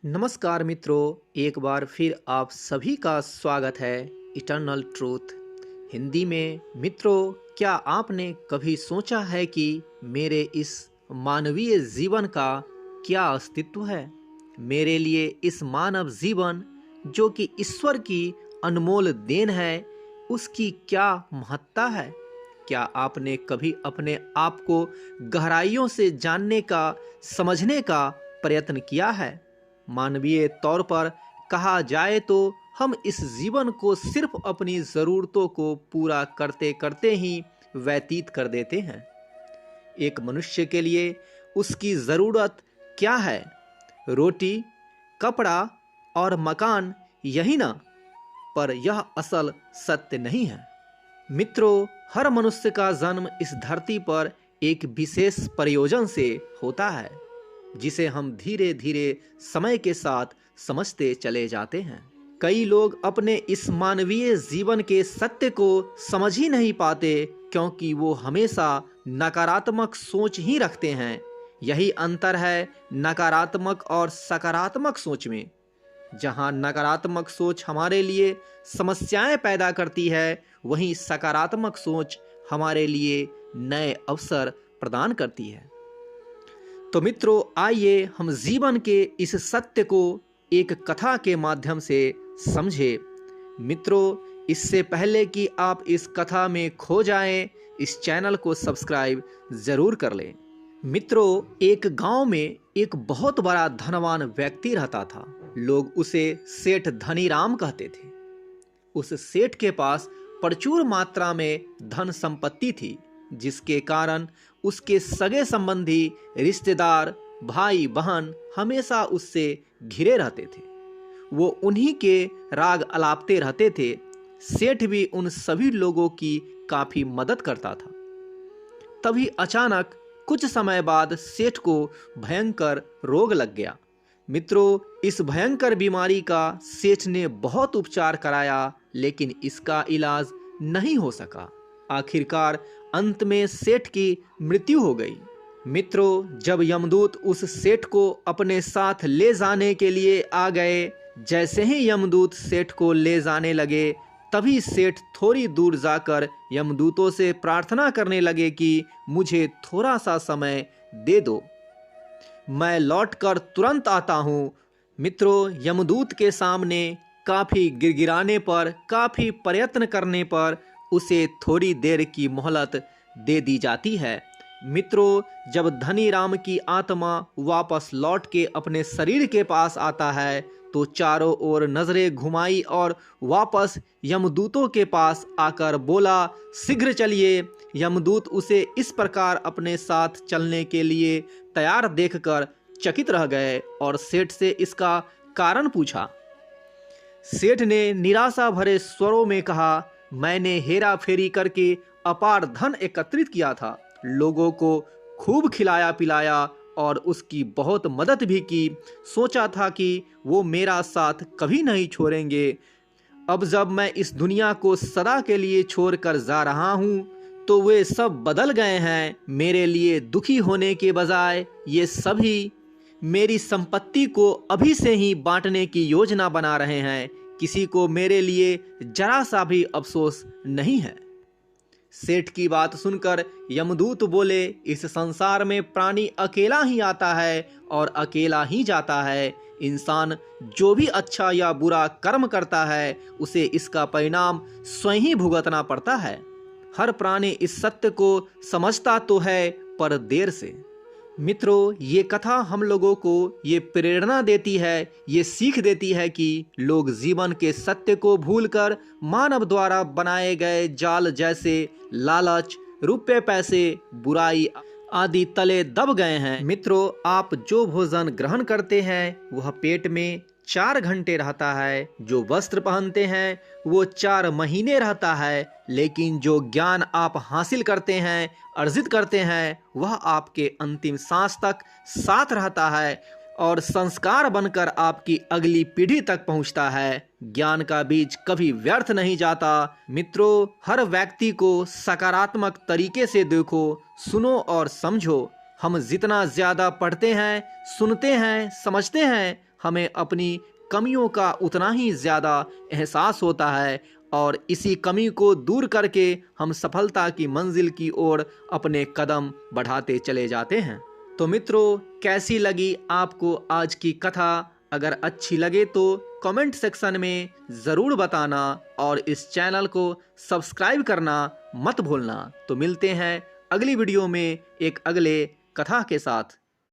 नमस्कार मित्रों, एक बार फिर आप सभी का स्वागत है इटर्नल ट्रूथ हिंदी में। मित्रों, क्या आपने कभी सोचा है कि मेरे इस मानवीय जीवन का क्या अस्तित्व है? मेरे लिए इस मानव जीवन जो कि ईश्वर की अनमोल देन है, उसकी क्या महत्ता है? क्या आपने कभी अपने आप को गहराइयों से जानने का, समझने का प्रयत्न किया है? मानवीय तौर पर कहा जाए तो हम इस जीवन को सिर्फ अपनी ज़रूरतों को पूरा करते करते ही व्यतीत कर देते हैं। एक मनुष्य के लिए उसकी ज़रूरत क्या है? रोटी, कपड़ा और मकान, यही ना? पर यह असल सत्य नहीं है। मित्रों, हर मनुष्य का जन्म इस धरती पर एक विशेष प्रयोजन से होता है, जिसे हम धीरे धीरे समय के साथ समझते चले जाते हैं। कई लोग अपने इस मानवीय जीवन के सत्य को समझ ही नहीं पाते, क्योंकि वो हमेशा नकारात्मक सोच ही रखते हैं। यही अंतर है नकारात्मक और सकारात्मक सोच में। जहां नकारात्मक सोच हमारे लिए समस्याएं पैदा करती है, वहीं सकारात्मक सोच हमारे लिए नए अवसर प्रदान करती है। तो मित्रों, आइए हम जीवन के इस सत्य को एक कथा के माध्यम से समझें। मित्रों, इससे पहले कि आप इस कथा में खो जाएं, इस चैनल को सब्सक्राइब जरूर कर लें। मित्रों, एक गांव में एक बहुत बड़ा धनवान व्यक्ति रहता था। लोग उसे सेठ धनीराम कहते थे। उस सेठ के पास प्रचुर मात्रा में धन संपत्ति थी, जिसके कारण उसके सगे संबंधी, रिश्तेदार, भाई बहन हमेशा उससे घिरे रहते थे। वो उन्हीं के राग अलापते रहते थे। सेठ भी उन सभी लोगों की काफी मदद करता था। तभी अचानक कुछ समय बाद सेठ को भयंकर रोग लग गया। मित्रों, इस भयंकर बीमारी का सेठ ने बहुत उपचार कराया, लेकिन इसका इलाज नहीं हो सका। आखिरकार अंत में सेठ की मृत्यु हो गई। मित्रों, जब यमदूत उस सेठ को अपने साथ ले जाने के लिए आ गए, जैसे ही यमदूत सेठ को ले जाने लगे, तभी सेठ थोड़ी दूर जाकर यमदूतों से प्रार्थना करने लगे कि मुझे थोड़ा सा समय दे दो, मैं लौटकर तुरंत आता हूँ। मित्रों, यमदूत के सामने काफी गिड़गिड़ाने पर, काफी प्रयत्न करने पर उसे थोड़ी देर की मोहलत दे दी जाती है। मित्रों, जब धनीराम की आत्मा वापस लौट के अपने शरीर के पास आता है, तो चारों ओर नजरें घुमाई और वापस यमदूतों के पास आकर बोला, शीघ्र चलिए। यमदूत उसे इस प्रकार अपने साथ चलने के लिए तैयार देखकर चकित रह गए और सेठ से इसका कारण पूछा। सेठ ने निराशा भरे स्वरों में कहा, मैंने हेरा फेरी करके अपार धन एकत्रित किया था, लोगों को खूब खिलाया पिलाया और उसकी बहुत मदद भी की। सोचा था कि वो मेरा साथ कभी नहीं छोड़ेंगे। अब जब मैं इस दुनिया को सदा के लिए छोड़कर जा रहा हूँ, तो वे सब बदल गए हैं। मेरे लिए दुखी होने के बजाय ये सभी मेरी संपत्ति को अभी से ही बांटने की योजना बना रहे हैं। किसी को मेरे लिए जरा सा भी अफसोस नहीं है। सेठ की बात सुनकर यमदूत बोले, इस संसार में प्राणी अकेला ही आता है और अकेला ही जाता है। इंसान जो भी अच्छा या बुरा कर्म करता है, उसे इसका परिणाम स्वयं ही भुगतना पड़ता है। हर प्राणी इस सत्य को समझता तो है, पर देर से। मित्रों, ये कथा हम लोगों को ये प्रेरणा देती है, ये सीख देती है कि लोग जीवन के सत्य को भूलकर मानव द्वारा बनाए गए जाल जैसे लालच, रुपए पैसे, बुराई आदि तले दब गए हैं। मित्रों, आप जो भोजन ग्रहण करते हैं वह पेट में 4 घंटे रहता है, जो वस्त्र पहनते हैं वो 4 महीने रहता है, लेकिन जो ज्ञान आप हासिल करते हैं, अर्जित करते हैं, वह आपके अंतिम सांस तक साथ रहता है और संस्कार बनकर आपकी अगली पीढ़ी तक पहुंचता है। ज्ञान का बीज कभी व्यर्थ नहीं जाता। मित्रों, हर व्यक्ति को सकारात्मक तरीके से देखो, सुनो और समझो। हम जितना ज्यादा पढ़ते हैं, सुनते हैं, समझते हैं, हमें अपनी कमियों का उतना ही ज़्यादा एहसास होता है और इसी कमी को दूर करके हम सफलता की मंजिल की ओर अपने कदम बढ़ाते चले जाते हैं। तो मित्रों, कैसी लगी आपको आज की कथा? अगर अच्छी लगे तो कमेंट सेक्शन में ज़रूर बताना और इस चैनल को सब्सक्राइब करना मत भूलना। तो मिलते हैं अगली वीडियो में एक अगले कथा के साथ।